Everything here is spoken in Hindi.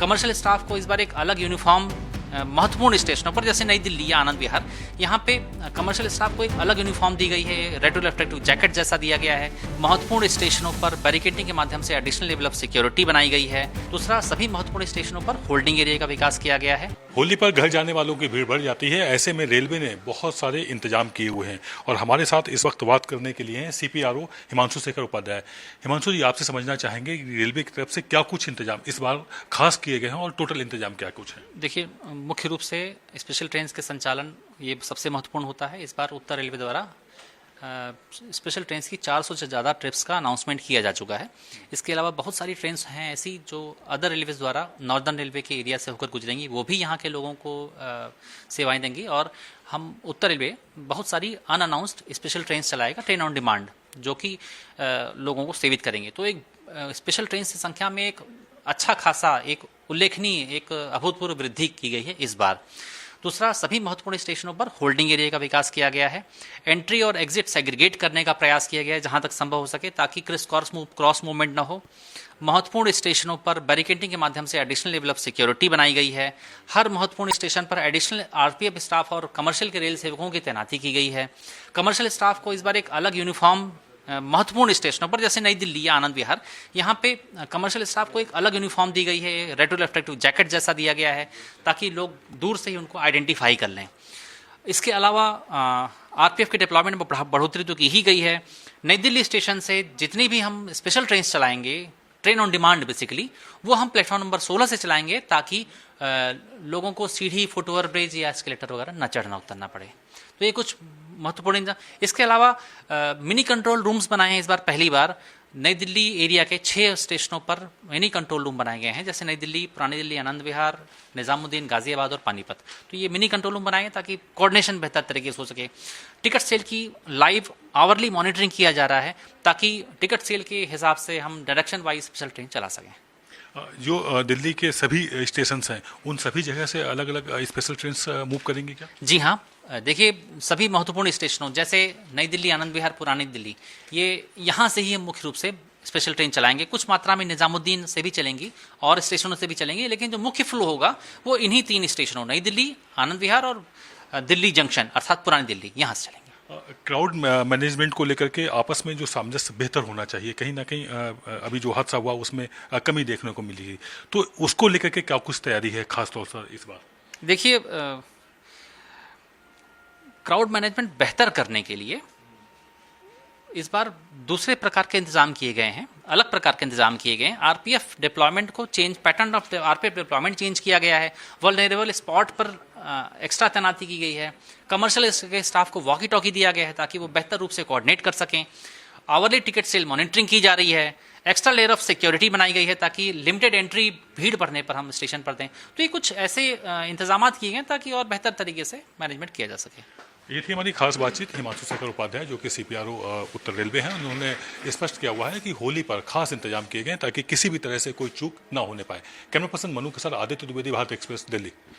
कमर्शियल स्टाफ को इस बार एक अलग यूनिफॉर्म महत्वपूर्ण स्टेशनों पर जैसे नई दिल्ली या आनंद विहार, यहाँ पे कमर्शियल स्टाफ को एक अलग यूनिफॉर्म दी गई है, रेड रिफ्लेक्टिव जैकेट जैसा दिया गया है। महत्वपूर्ण स्टेशनों पर बैरिकेडिंग के माध्यम से एडिशनल लेवल ऑफ सिक्योरिटी बनाई गई है। दूसरा, सभी महत्वपूर्ण स्टेशनों पर होल्डिंग एरिया का विकास किया गया है। होली पर घर जाने वालों की भीड़ बढ़ जाती है, ऐसे में रेलवे ने बहुत सारे इंतजाम किए हुए हैं और हमारे साथ इस वक्त बात करने के लिए हैं CPRO हिमांशु शेखर उपाध्याय। हिमांशु जी, आपसे समझना चाहेंगे कि रेलवे की तरफ से क्या कुछ इंतजाम इस बार खास किए गए हैं और टोटल इंतजाम क्या कुछ है? देखिए, मुख्य रूप से स्पेशल ट्रेन के संचालन ये सबसे महत्वपूर्ण होता है। इस बार उत्तर रेलवे द्वारा स्पेशल ट्रेन की 400 से ज़्यादा ट्रिप्स का अनाउंसमेंट किया जा चुका है। इसके अलावा बहुत सारी ट्रेन्स हैं ऐसी जो अदर रेलवेज द्वारा नॉर्दर्न रेलवे के एरिया से होकर गुजरेंगी, वो भी यहाँ के लोगों को सेवाएं देंगी। और हम उत्तर रेलवे बहुत सारी अनअनाउंस्ड स्पेशल ट्रेन चलाएगा, ट्रेन ऑन डिमांड, जो कि लोगों को सेवित करेंगे। तो एक स्पेशल ट्रेन की संख्या में एक अच्छा खासा, एक उल्लेखनीय, एक अभूतपूर्व वृद्धि की गई है इस बार। दूसरा, सभी महत्वपूर्ण स्टेशनों पर होल्डिंग एरिया का विकास किया गया है। एंट्री और एग्जिट सेग्रीगेट करने का प्रयास किया गया है जहां तक संभव हो सके, ताकि क्रॉस मूवमेंट न हो। महत्वपूर्ण स्टेशनों पर बैरिकेडिंग के माध्यम से एडिशनल लेवल ऑफ सिक्योरिटी बनाई गई है। हर महत्वपूर्ण स्टेशन पर एडिशनल RPF स्टाफ और कमर्शियल के रेल सेवकों की तैनाती की गई है। कमर्शियल स्टाफ को इस बार एक अलग यूनिफॉर्म महत्वपूर्ण स्टेशनों पर जैसे नई दिल्ली या आनंद विहार, यहाँ पे कमर्शियल स्टाफ को एक अलग यूनिफॉर्म दी गई है, रेड रिफ्लेक्टिव जैकेट जैसा दिया गया है, ताकि लोग दूर से ही उनको आइडेंटिफाई कर लें। इसके अलावा RPF के डिप्लॉयमेंट में बढ़ोतरी तो की ही गई है। नई दिल्ली स्टेशन से जितनी भी हम स्पेशल ट्रेन चलाएंगे, ट्रेन ऑन डिमांड बेसिकली, वो हम प्लेटफॉर्म नंबर 16 से चलाएंगे, ताकि लोगों को सीढ़ी, फुटओवर ब्रिज या एस्केलेटर वगैरह न चढ़ना उतरना पड़े। तो ये कुछ महत्वपूर्ण इंतजाम। इसके अलावा मिनी कंट्रोल रूम्स बनाए हैं इस बार पहली बार। नई दिल्ली एरिया के 6 स्टेशनों पर मिनी कंट्रोल रूम बनाए गए हैं, जैसे नई दिल्ली, पुरानी दिल्ली, आनंद विहार, निजामुद्दीन, गाजियाबाद और पानीपत। तो ये मिनी कंट्रोल रूम बनाए हैं ताकि कोऑर्डिनेशन बेहतर तरीके से हो सके। टिकट सेल की लाइव आवरली मॉनिटरिंग किया जा रहा है, ताकि टिकट सेल के हिसाब से हम डायरेक्शन वाइज स्पेशल ट्रेन चला सकें। जो दिल्ली के सभी स्टेशन हैं, उन सभी जगह से अलग अलग स्पेशल ट्रेन मूव करेंगी क्या? जी हाँ, देखिए, सभी महत्वपूर्ण स्टेशनों जैसे नई दिल्ली, आनंद विहार, पुरानी दिल्ली, ये यहाँ से ही हम मुख्य रूप से स्पेशल ट्रेन चलाएंगे। कुछ मात्रा में निजामुद्दीन से भी चलेंगी और स्टेशनों से भी चलेंगी, लेकिन जो मुख्य फ्लो होगा वो इन्हीं 3 स्टेशनों, नई दिल्ली, आनंद विहार और दिल्ली जंक्शन अर्थात पुरानी दिल्ली, यहाँ से चलेंगे। क्राउड मैनेजमेंट को लेकर के आपस में जो सामंजस्य बेहतर होना चाहिए, कहीं ना कहीं अभी जो हादसा हुआ उसमें कमी देखने को मिली है, तो उसको लेकर के क्या कुछ तैयारी है खासतौर से इस बार? देखिए, क्राउड मैनेजमेंट बेहतर करने के लिए इस बार दूसरे प्रकार के इंतजाम किए गए हैं, अलग प्रकार के इंतजाम किए गए हैं। RPF डिप्लॉयमेंट को change, pattern of RPF deployment change किया गया है। वल्नरेबल स्पॉट पर एक्स्ट्रा तैनाती की गई है। कमर्शियल के स्टाफ को वॉकी टॉकी दिया गया है ताकि वो बेहतर रूप से कोऑर्डिनेट कर सकें। आवरली टिकट सेल मॉनिटरिंग की जा रही है। एक्स्ट्रा लेयर ऑफ सिक्योरिटी बनाई गई है ताकि लिमिटेड एंट्री भीड़ बढ़ने पर हम स्टेशन पर दें। तो ये कुछ ऐसे इंतजाम किए गए ताकि और बेहतर तरीके से मैनेजमेंट किया जा सके। ये थी हमारी खास बातचीत हिमांशु शेखर उपाध्याय, जो कि CPRO उत्तर रेलवे हैं। उन्होंने स्पष्ट किया हुआ है कि होली पर खास इंतजाम किए गए ताकि किसी भी तरह से कोई चूक ना होने पाए। कैमरा पर्सन मनु के साथ आदित्य द्विवेदी, भारत एक्सप्रेस, दिल्ली।